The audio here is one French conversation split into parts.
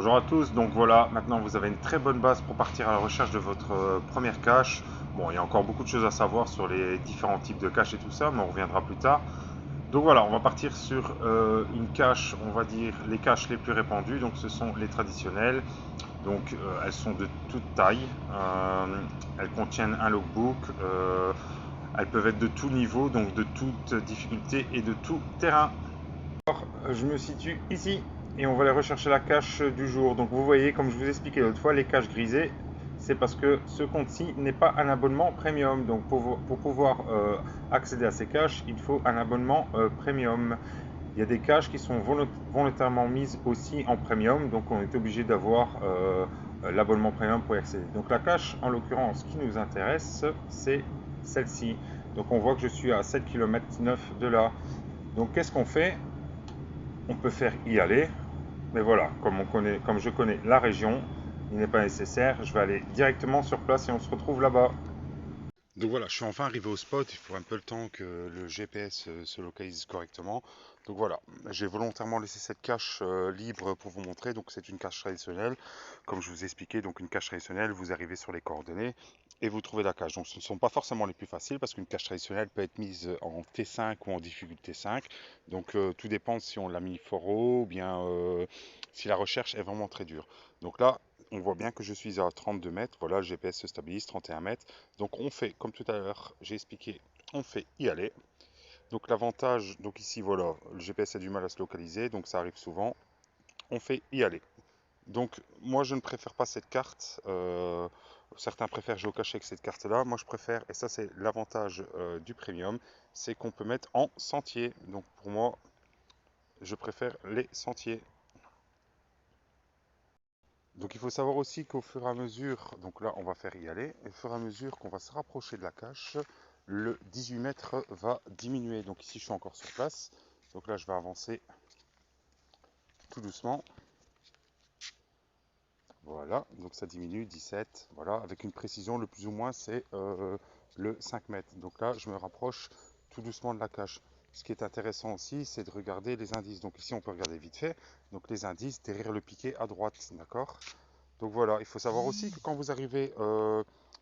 Bonjour à tous, donc voilà, maintenant vous avez une très bonne base pour partir à la recherche de votre première cache. Bon, il y a encore beaucoup de choses à savoir sur les différents types de caches et tout ça, mais on reviendra plus tard. Donc voilà, on va partir sur une cache, on va dire les caches les plus répandues, donc ce sont les traditionnelles. Donc elles sont de toute taille, elles contiennent un logbook, elles peuvent être de tout niveau, donc de toute difficulté et de tout terrain. Je me situe ici et on va aller rechercher la cache du jour. Donc vous voyez, comme je vous expliquais l'autre fois, les caches grisées, c'est parce que ce compte-ci n'est pas un abonnement premium. Donc pour pouvoir accéder à ces caches, il faut un abonnement premium. Il y a des caches qui sont volontairement mises aussi en premium, donc on est obligé d'avoir l'abonnement premium pour y accéder. Donc la cache, en l'occurrence, qui nous intéresse, c'est celle-ci. Donc on voit que je suis à 7,9 km de là. Donc qu'est-ce qu'on fait? On peut faire y aller, mais voilà, comme je connais la région, il n'est pas nécessaire, je vais aller directement sur place et on se retrouve là-bas. Donc voilà, je suis enfin arrivé au spot, il faut un peu le temps que le GPS se localise correctement. Donc voilà, j'ai volontairement laissé cette cache libre pour vous montrer. Donc c'est une cache traditionnelle, comme je vous ai expliqué, donc une cache traditionnelle, vous arrivez sur les coordonnées et vous trouvez la cache. Donc ce ne sont pas forcément les plus faciles parce qu'une cache traditionnelle peut être mise en T5 ou en difficulté 5. Donc tout dépend si on l'a mis fort haut ou bien si la recherche est vraiment très dure. Donc là, on voit bien que je suis à 32 mètres, voilà, le GPS se stabilise, 31 mètres. Donc on fait, comme tout à l'heure, j'ai expliqué, on fait y aller. Donc l'avantage, donc ici voilà, le GPS a du mal à se localiser, donc ça arrive souvent. On fait y aller. Donc moi je ne préfère pas cette carte. Certains préfèrent géocacher avec cette carte-là. Moi je préfère, et ça c'est l'avantage du premium, c'est qu'on peut mettre en sentier. Donc pour moi, je préfère les sentiers. Donc il faut savoir aussi qu'au fur et à mesure, donc là on va faire y aller, et au fur et à mesure qu'on va se rapprocher de la cache, le 18 mètres va diminuer. Donc ici je suis encore sur place, donc là je vais avancer tout doucement. Voilà, donc ça diminue, 17, voilà, avec une précision, le plus ou moins c'est le 5 mètres. Donc là je me rapproche tout doucement de la cache. Ce qui est intéressant aussi, c'est de regarder les indices. Donc ici on peut regarder vite fait, donc les indices derrière le piquet à droite, d'accord? Donc voilà, il faut savoir aussi que quand vous arrivez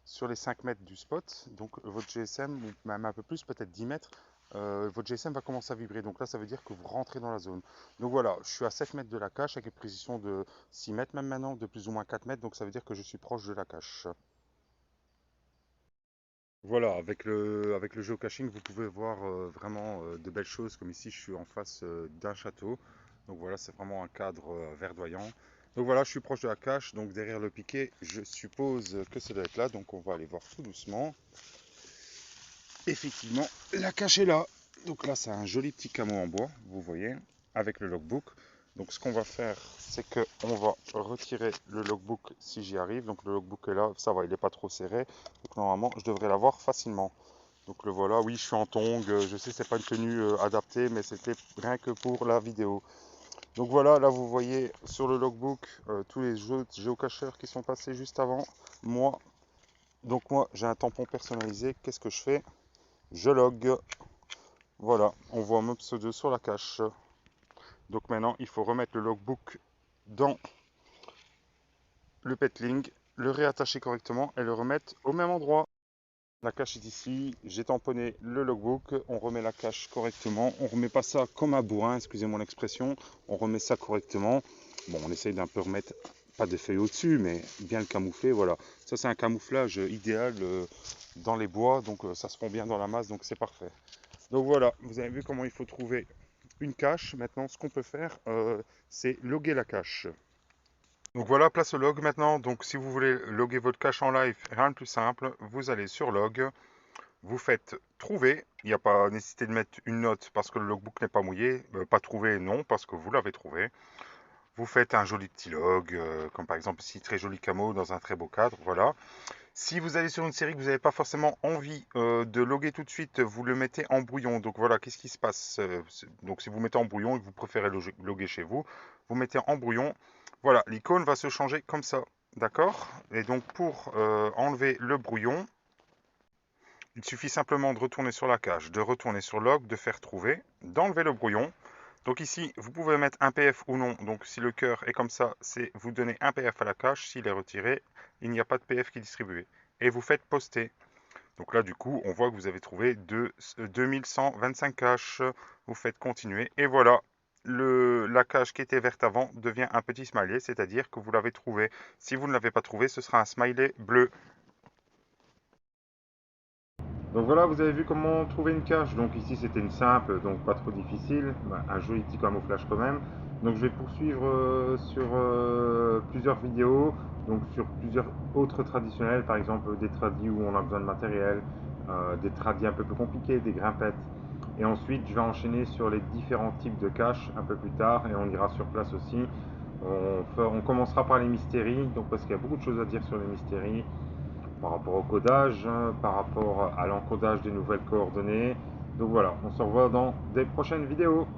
sur les 5 mètres du spot, donc votre GSM, ou même un peu plus, peut-être 10 mètres, votre GSM va commencer à vibrer. Donc là, ça veut dire que vous rentrez dans la zone. Donc voilà, je suis à 7 mètres de la cache avec une précision de 6 mètres même maintenant, de plus ou moins 4 mètres. Donc ça veut dire que je suis proche de la cache. Voilà, avec le géocaching, vous pouvez voir vraiment de belles choses. Comme ici, je suis en face d'un château. Donc voilà, c'est vraiment un cadre verdoyant. Donc voilà, je suis proche de la cache. Donc derrière le piquet, je suppose que ça doit être là. Donc on va aller voir tout doucement. Effectivement, la cache est là. Donc là, c'est un joli petit camo en bois, vous voyez, avec le logbook. Donc ce qu'on va faire, c'est qu'on va retirer le logbook si j'y arrive. Donc le logbook est là, ça va, il n'est pas trop serré. Donc normalement, je devrais l'avoir facilement. Donc le voilà, oui, je suis en tongs. Je sais, c'est pas une tenue adaptée, mais c'était rien que pour la vidéo. Donc voilà, là vous voyez sur le logbook tous les jeux géocacheurs qui sont passés juste avant moi. Donc moi, j'ai un tampon personnalisé. Qu'est-ce que je fais? Je log. Voilà, on voit mon pseudo sur la cache. Donc maintenant, il faut remettre le logbook dans le petling, le réattacher correctement et le remettre au même endroit. La cache est ici, j'ai tamponné le logbook, on remet la cache correctement, on remet pas ça comme un bourrin, excusez-moi l'expression, on remet ça correctement. Bon, on essaye d'un peu remettre, pas de feuilles au-dessus, mais bien le camoufler, voilà. Ça c'est un camouflage idéal dans les bois, donc ça se fond bien dans la masse, donc c'est parfait. Donc voilà, vous avez vu comment il faut trouver une cache. Maintenant, ce qu'on peut faire, c'est loguer la cache. Donc voilà, place au log maintenant. Donc si vous voulez loguer votre cache en live, rien de plus simple, vous allez sur log, vous faites trouver. Il n'y a pas nécessité de mettre une note parce que le logbook n'est pas mouillé. Pas trouvé, non, parce que vous l'avez trouvé. Vous faites un joli petit log, comme par exemple ici, très joli camo dans un très beau cadre, voilà. Si vous allez sur une série que vous n'avez pas forcément envie de loguer tout de suite, vous le mettez en brouillon. Donc voilà, qu'est-ce qui se passe? Donc si vous mettez en brouillon et que vous préférez loguer chez vous, vous mettez en brouillon. Voilà, l'icône va se changer comme ça. D'accord? Et donc pour enlever le brouillon, il suffit simplement de retourner sur la cage, de retourner sur log, de faire trouver, d'enlever le brouillon. Donc ici, vous pouvez mettre un PF ou non. Donc si le cœur est comme ça, c'est vous donnez un PF à la cache. S'il est retiré, il n'y a pas de PF qui est distribué. Et vous faites poster. Donc là, du coup, on voit que vous avez trouvé 2125 caches. Vous faites continuer. Et voilà, la cache qui était verte avant devient un petit smiley, c'est-à-dire que vous l'avez trouvé. Si vous ne l'avez pas trouvé, ce sera un smiley bleu. Donc voilà, vous avez vu comment trouver une cache. Donc ici c'était une simple, donc pas trop difficile, un joli petit camouflage quand même. Donc je vais poursuivre sur plusieurs vidéos, donc sur plusieurs autres traditionnels, par exemple des tradis où on a besoin de matériel, des tradis un peu plus compliqués, des grimpettes. Et ensuite je vais enchaîner sur les différents types de caches un peu plus tard et on ira sur place aussi. On commencera par les mystéries, donc parce qu'il y a beaucoup de choses à dire sur les mystéries par rapport au codage, par rapport à l'encodage des nouvelles coordonnées. Donc voilà, on se revoit dans des prochaines vidéos.